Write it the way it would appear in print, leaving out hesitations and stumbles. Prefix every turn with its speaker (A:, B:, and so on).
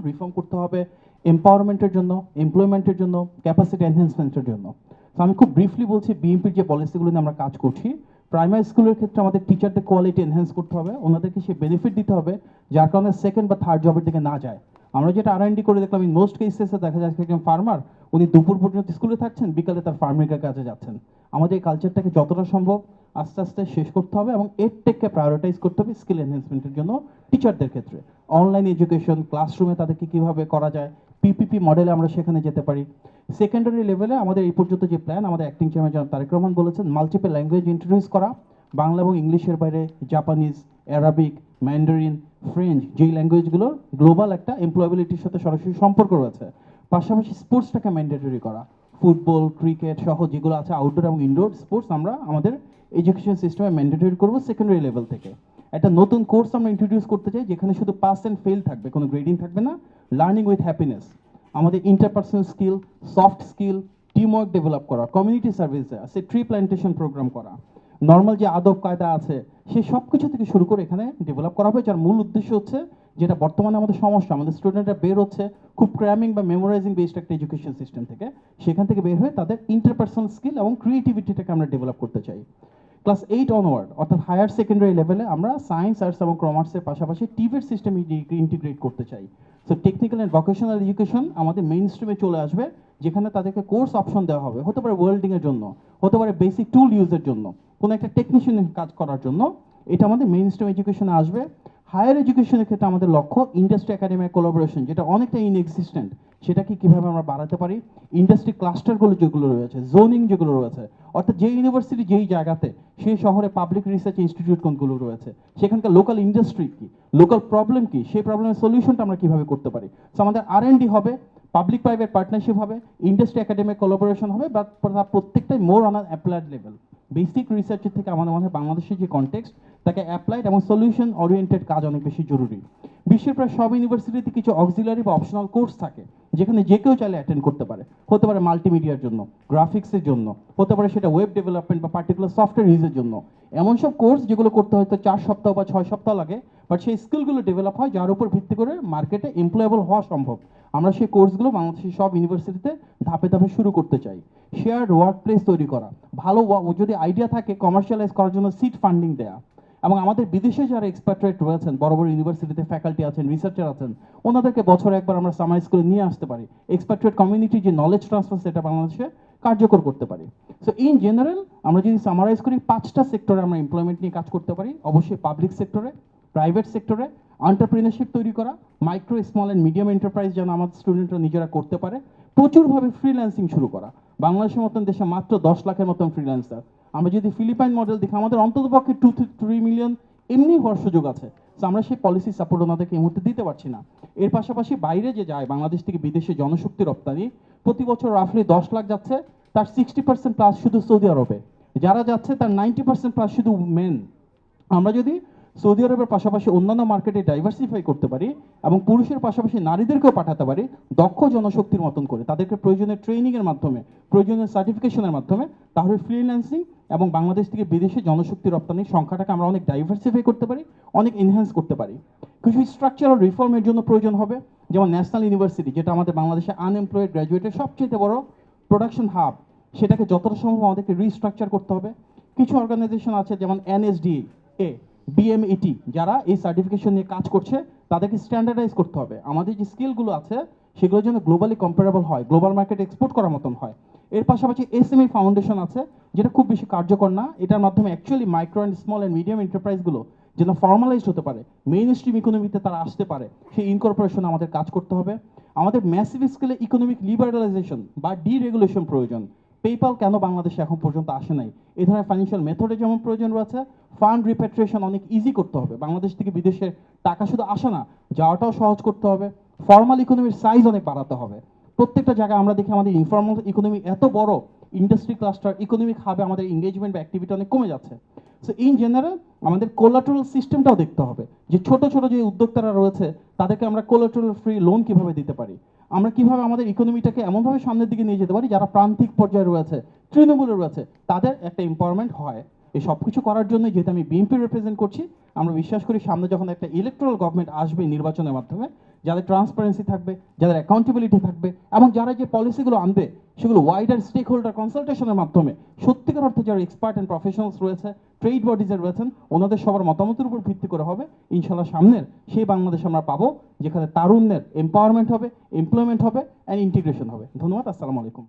A: Reform করতে হবে এম্পাওয়ারমেন্টের জন্য, এমপ্লয়মেন্টের জন্য, ক্যাপাসিটি এনহ্যান্সমেন্টের জন্য। তো আমি খুব ব্রিফলি বলছি বিএনপির যে পলিসিগুলো নিয়ে আমরা কাজ করছি। প্রাইমারি স্কুলের ক্ষেত্রে আমাদের টিচারদের কোয়ালিটি এনহ্যান্স করতে হবে, ওনাদেরকে সে বেনিফিট দিতে হবে যার কারণে সেকেন্ড বা থার্ড জবের দিকে না যায়। আমরা যেটা R&D করে দেখলাম, ইন মোস্ট কেসেসে দেখা যাচ্ছে একজন ফার্মার উনি দুপুর পর্যন্ত স্কুলে থাকছেন, বিকালে তার ফার্মিংয়ের কাজে যাচ্ছেন। আমাদের এই কালচারটাকে যতটা সম্ভব আস্তে আস্তে শেষ করতে হবে এবং এর টেককে প্রায়োরিটাইজ করতে হবে স্কিল এনহ্যান্সমেন্টের জন্য টিচারদের ক্ষেত্রে। অনলাইন এডুকেশন, ক্লাসরুমে তাদেরকে কীভাবে করা যায়, পিপিপি মডেলে আমরা সেখানে যেতে পারি। সেকেন্ডারি লেভেলে আমাদের এই পর্যন্ত যে প্ল্যান, আমাদের অ্যাক্টিং চেয়ারম্যান জনাব তারেক রহমান বলেছেন মাল্টিপল ল্যাঙ্গুয়েজ ইন্ট্রোডিউস করা, বাংলা এবং ইংলিশের বাইরে জাপানিজ, অ্যারাবিক, ম্যান্ডারিন, ফ্রেঞ্চ, যেই ল্যাঙ্গুয়েজগুলোর গ্লোবাল একটা এমপ্লয়াবিলিটির সাথে সরাসরি সম্পর্ক রয়েছে। পাশাপাশি স্পোর্টসটাকে ম্যান্ডেটরি করা, ফুটবল, ক্রিকেট সহ যেগুলো আছে আউটডোর এবং ইনডোর স্পোর্টস আমরা আমাদের এডুকেশন সিস্টেমে ম্যান্ডেটরি করবো সেকেন্ডারি লেভেল থেকে। একটা নতুন কোর্স আমরা ইন্ট্রোডিউস করতে চাই যেখানে শুধু পাস অ্যান্ড ফেল থাকবে, কোনো গ্রেডিং থাকবে না, লার্নিং উইথ হ্যাপিনেস। আমাদের interpersonal skill, soft skill, team work develop করা, কমিউনিটি সার্ভিস দেওয়া, সে ট্রি প্ল্যান্টেশন প্রোগ্রাম করা, নর্মাল যে আদব কায়দা আছে সে সব কিছু থেকে শুরু করে এখানে ডেভেলপ করা হবে, যার মূল উদ্দেশ্য হচ্ছে যেটা বর্তমানে আমাদের সমস্যা, আমাদের স্টুডেন্টরা বের হচ্ছে খুব ক্র্যামিং বা মেমোরাইজিং বেসড একটা এডুকেশন সিস্টেম থেকে, সেখান থেকে বের হয়ে তাদের ইন্টারপার্সোনাল স্কিল এবং ক্রিয়েটিভিটিটাকে আমরা ডেভেলপ করতে চাই। ক্লাস 8 অনওয়ার্ড অর্থাৎ হায়ার সেকেন্ডারি লেভেলে আমরা সায়েন্স, আর্টস এবং কমার্সের পাশাপাশি টিভেট সিস্টেম ইন্টিগ্রেট করতে চাই। So technical and vocational education আমাদের মেইন স্ট্রিমে চলে আসবে, যেখানে তাদেরকে কোর্স অপশন দেওয়া হবে, হতে পারে ওয়েল্ডিংয়ের জন্য, হতে পারে বেসিক টুল ইউজের জন্য, কোনো একটা টেকনিশিয়ান কাজ করার জন্য। এটা আমাদের মেইন স্ট্রিম এডুকেশনে আসবে। হায়ার এডুকেশনের ক্ষেত্রে আমাদের লক্ষ্য ইন্ডাস্ট্রি একাডেমিক কোলাবোরেশন, যেটা অনেকটা ইনএক্সিস্টেন্ট, সেটাকে কীভাবে আমরা বাড়াতে পারি। ইন্ডাস্ট্রি ক্লাস্টারগুলো যেগুলো রয়েছে, জোনিং যেগুলো রয়েছে, অর্থাৎ যে ইউনিভার্সিটি যেই জায়গাতে, সেই শহরে পাবলিক রিসার্চ ইনস্টিটিউট কোনগুলো রয়েছে, সেখানকার লোকাল ইন্ডাস্ট্রি কী, লোকাল প্রবলেম কী, সেই প্রবলেমের সলিউশনটা আমরা কীভাবে করতে পারি। সো আমাদের R&D হবে, পাবলিক প্রাইভেট পার্টনারশিপ হবে, ইন্ডাস্ট্রি একাডেমিক কোলাবোরেশন হবে, বা প্রত্যেকটাই more on applied level. Basic রিসার্চের থেকে আমাদের মনে হয় বাংলাদেশের যে কনটেক্সট, তাকে অ্যাপ্লাইড এবং সলিউশন ওরিয়েন্টেড কাজ অনেক বেশি জরুরি। বিশ্বের প্রায় সব ইউনিভার্সিটিতে কিছু অক্সিলারি বা অপশনাল কোর্স থাকে, যেখানে যে কেউ চাইলে অ্যাটেন্ড করতে পারে। হতে পারে মাল্টিমিডিয়ার জন্য, গ্রাফিক্সের জন্য, হতে পারে সেটা ওয়েব ডেভেলপমেন্ট বা পার্টিকুলার সফটওয়্যার ইউজের জন্য। এমন সব কোর্স যেগুলো করতে হয়তো 4 সপ্তাহ বা 6 সপ্তাহ লাগে, বাট সেই স্কিলগুলো ডেভেলপ হয় যার উপর ভিত্তি করে মার্কেটে এমপ্লয়েবল হওয়া সম্ভব। আমরা সেই কোর্সগুলো বাংলাদেশের সব ইউনিভার্সিটিতে ধাপে ধাপে শুরু করতে চাই। শেয়ার্ড ওয়ার্ক প্লেস তৈরি করা, ভালো যদি আইডিয়া থাকে কমার্শিয়ালাইজ করার জন্য সিড ফান্ডিং দেয়া, এবং আমাদের বিদেশে যারা এক্সপার্ট্রেট রয়েছেন, বড় বড় ইউনিভার্সিটিতে ফ্যাকাল্টি আছেন, রিসার্চার আছেন, ওনাদেরকে বছরে একবার আমরা সামার স্কুলে নিয়ে আসতে পারি। এক্সপার্ট্রেট কমিউনিটি যে নলেজ ট্রান্সফার, সেটা বাংলাদেশে কার্যকর করতে পারি। সো ইন জেনারেল আমরা যদি সামারাইজ করি, 5টা সেক্টরে আমরা এমপ্লয়মেন্ট নিয়ে কাজ করতে পারি। অবশ্যই পাবলিক সেক্টরে, প্রাইভেট সেক্টরে, এন্টারপ্রেনারশিপ তৈরি করা, micro, small and medium enterprise যেন আমাদের স্টুডেন্টরা নিজেরা করতে পারে, প্রচুরভাবে ফ্রিল্যান্সিং শুরু করা। বাংলাদেশের মতন দেশে মাত্র 10 লাখের মতন ফ্রিল্যান্সার। আমরা যদি ফিলিপাইন মডেল দেখি, আমাদের অন্ততপক্ষে 2-3 মিলিয়ন এমনি হওয়ার সুযোগ আছে। তো আমরা সেই পলিসি সাপোর্ট ওনাদেরকে এই মুহূর্তে দিতে পারছি না। এর পাশাপাশি বাইরে যে যায়, বাংলাদেশ থেকে বিদেশে জনশক্তি রপ্তানি, প্রতি বছর রাফলি 10 লাখ যাচ্ছে, তার 60% প্লাস শুধু সৌদি আরবে। যারা যাচ্ছে তার 90% প্লাস শুধু মেন। আমরা যদি সৌদি আরবের পাশাপাশি অন্যান্য মার্কেটে ডাইভার্সিফাই করতে পারি এবং পুরুষের পাশাপাশি নারীদেরকেও পাঠাতে পারি দক্ষ জনশক্তির মতন করে, তাদেরকে প্রয়োজনীয় ট্রেনিংয়ের মাধ্যমে, প্রয়োজনীয় সার্টিফিকেশনের মাধ্যমে, তাহলে ফ্রিল্যান্সিং এবং বাংলাদেশ থেকে বিদেশে জনশক্তি রপ্তানির সংখ্যাটাকে আমরা অনেক ডাইভার্সিফাই করতে পারি, অনেক এনহ্যান্স করতে পারি। কিছু স্ট্রাকচারাল রিফর্মের জন্য প্রয়োজন হবে, যেমন ন্যাশনাল ইউনিভার্সিটি, যেটা আমাদের বাংলাদেশে আনএমপ্লয়েড গ্র্যাজুয়েটের সবচেয়ে বড় প্রোডাকশন হাব, সেটাকে যতটা সম্ভব আমাদেরকে রিস্ট্রাকচার করতে হবে। কিছু অর্গানাইজেশন আছে যেমন NSDA, BMET, যারা এই সার্টিফিকেশন নিয়ে কাজ করছে, তাদেরকে স্ট্যান্ডার্ডাইজ করতে হবে। আমাদের যে স্কিলগুলো আছে সেগুলো যেন গ্লোবালি কম্পারেবল হয়, গ্লোবাল মার্কেটে এক্সপোর্ট করার মতন হয়। এর পাশাপাশি SME ফাউন্ডেশন আছে, যেটা খুব বেশি কার্যকর না। এটার মাধ্যমে actually micro and small and medium এন্টারপ্রাইজগুলো যেন ফর্মালাইজড হতে পারে, মেইন স্ট্রিম ইকোনমিতে তারা আসতে পারে, সেই ইনকর্পোরেশন আমাদের কাজ করতে হবে। আমাদের ম্যাসিভ স্কেলে ইকোনমিক লিবারালাইজেশন বা ডিরেগুলেশন প্রয়োজন। পেপ্যাল কেন বাংলাদেশে এখন পর্যন্ত আসে নাই, এই ধরনের ফাইন্যান্সিয়াল মেথডে যেমন প্রয়োজন রয়েছে, ফান্ড রিপ্যাট্রিয়েশন অনেক ইজি করতে হবে। বাংলাদেশ থেকে বিদেশে টাকা শুধু আসে না, যাওয়াটাও সহজ করতে হবে। ফর্মাল ইকোনমির সাইজ অনেক বাড়াতে হবে। প্রত্যেকটা জায়গায় আমরা দেখি আমাদের ইনফর্মাল ইকোনমি এত বড়, ইন্ডাস্ট্রি ক্লাস্টার, ইকোনমিক হাবে আমাদের এঙ্গেজমেন্ট বা অ্যাক্টিভিটি অনেক কমে যাচ্ছে। সো ইন জেনারেল আমাদের কোলাটারাল সিস্টেমটাও দেখতে হবে, যে ছোট ছোট যে উদ্যোক্তারা রয়েছে তাদেরকে আমরা কোলাটারাল ফ্রি লোন কিভাবে দিতে পারি, আমরা কিভাবে আমাদের ইকোনমিটাকে এমনভাবে সামনের দিকে নিয়ে যেতে পারি যারা প্রান্তিক পর্যায়ে রয়েছে, তৃণমূলে রয়েছে, তাদের একটা এম্পাওয়ারমেন্ট হয়। এই সব কিছু করার জন্য যেহেতু আমি বিএনপি রিপ্রেজেন্ট করছি, আমরা বিশ্বাস করি সামনে যখন একটা ইলেকট্রাল গভর্নমেন্ট আসবে নির্বাচনের মাধ্যমে, যাদের ট্রান্সপারেন্সি থাকবে, যাদের অ্যাকাউন্টেবিলিটি থাকবে, এবং যারা যে পলিসিগুলো আনবে সেগুলো ওয়াইডার স্টেক হোল্ডার কনসালটেশনের মাধ্যমে সত্যিকার অর্থে যারা এক্সপার্ট অ্যান্ড প্রফেশনালস রয়েছে, ট্রেড বডিজে রয়েছেন, ওনাদের সবার মতামতের উপর ভিত্তি করে হবে। ইনশাল্লাহ সামনের সেই বাংলাদেশ আমরা পাবো যেখানে তারুণ্যের এম্পাওয়ারমেন্ট হবে, এমপ্লয়মেন্ট হবে অ্যান্ড ইন্টিগ্রেশন হবে। ধন্যবাদ। আসসালামু আলাইকুম।